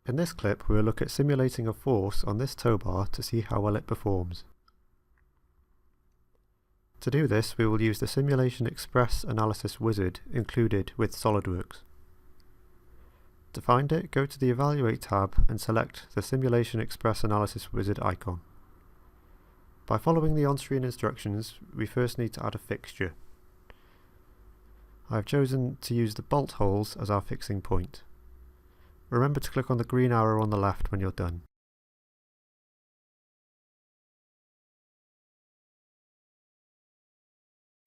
In this clip we will look at simulating a force on this towbar to see how well it performs. To do this we will use the Simulation Express Analysis wizard included with SOLIDWORKS. To find it, go to the Evaluate tab and select the Simulation Express Analysis wizard icon. By following the on-screen instructions, we first need to add a fixture. I have chosen to use the bolt holes as our fixing point. Remember to click on the green arrow on the left when you're done.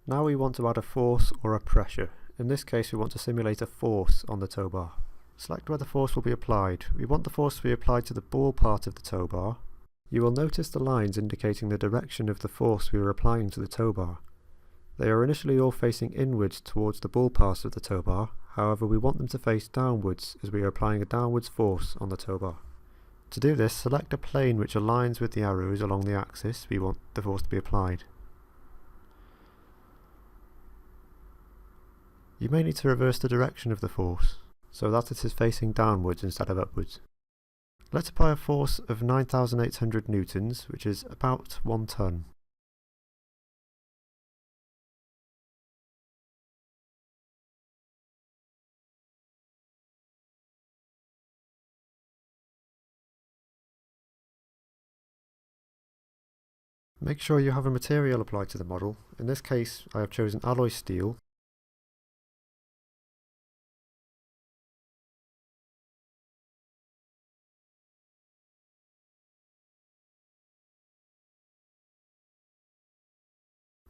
Now we want to add a force or a pressure. In this case we want to simulate a force on the towbar. Select where the force will be applied. We want the force to be applied to the ball part of the towbar. You will notice the lines indicating the direction of the force we are applying to the towbar. They are initially all facing inwards towards the ball part of the towbar, however we want them to face downwards as we are applying a downwards force on the towbar. To do this, select a plane which aligns with the arrows along the axis we want the force to be applied. You may need to reverse the direction of the force, so that it is facing downwards instead of upwards. Let's apply a force of 9,800 newtons, which is about 1 ton. Make sure you have a material applied to the model. In this case I have chosen alloy steel.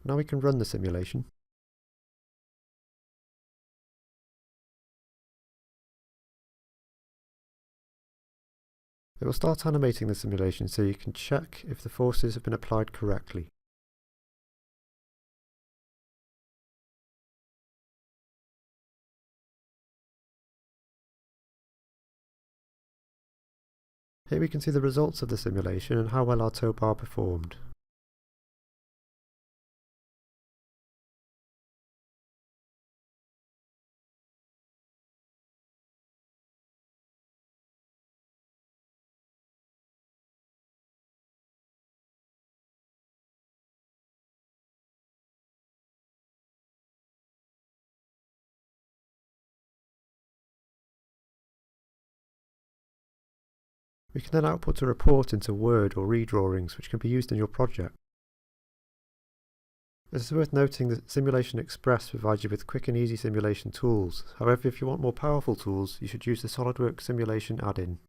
Now we can run the simulation. It will start animating the simulation so you can check if the forces have been applied correctly. Here we can see the results of the simulation and how well our towbar performed. We can then output a report into Word or redrawings which can be used in your project. It is worth noting that Simulation Express provides you with quick and easy simulation tools. However, if you want more powerful tools, you should use the SOLIDWORKS simulation add-in.